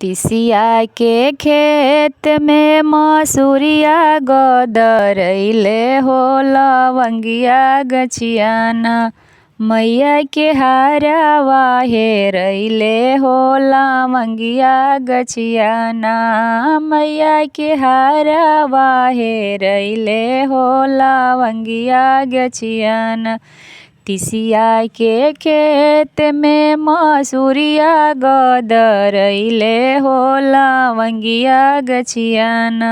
तिसिया के खेत में मसूरिया गदरैले हो लवंगिया गछियाना। मैया के हारवा हेरैले हो लवंगिया गछियाना। मैया के हारवा हेरैले हो लवंगिया गछियाना। तिसिया के खेत में मसूरिया गदरैले हो लवंगिया गछियाना।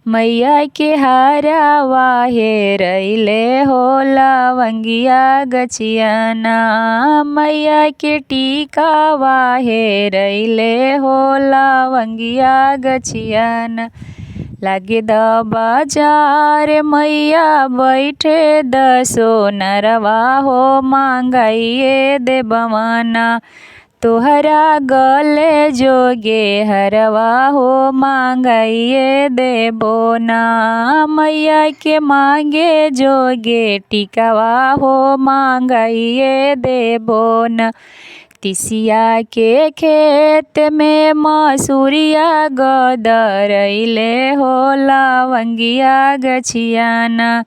मैया के हारवा हेरैले हो लवंगिया गछियाना। मैया के टीकावा हेरैले हो लवंगिया गछियाना। लागे द बाजार मैया बैठे दसो नरवा हो मांगाइए दे बवाना। तोहरा गले जोगे हरवा हो मांगाइए दे बोना। मैया के मांगे जोगे टिकावा हो मांगाइए दे बोना। तिसिया के खेत में मसूरिया गदरैले हो लवंगिया गछियाना।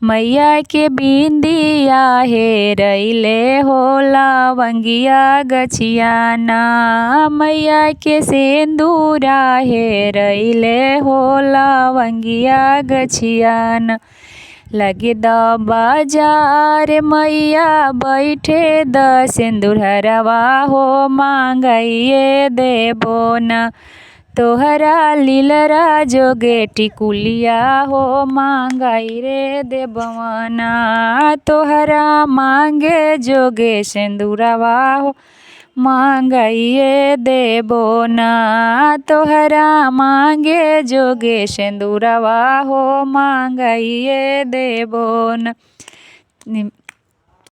मैया के बिंदिया हेरैले हो लवंगिया गछियाना। मैया के सिंदूरा हेरैले हो लवंगिया गछियाना। लगे द बाजार मैया बैठे द सिंदूरवा हो मांगाइए दे बोना। तोहरा लीलरा जोगे टिकुलिया हो मांगाई रे दे बवाना। तोहरा मांगे जोगे सिंदूरवा हो मांगाइए दे बोना। तोहरा मांगे जोगे सिंदूरवा हो मांगाइए दे बोना।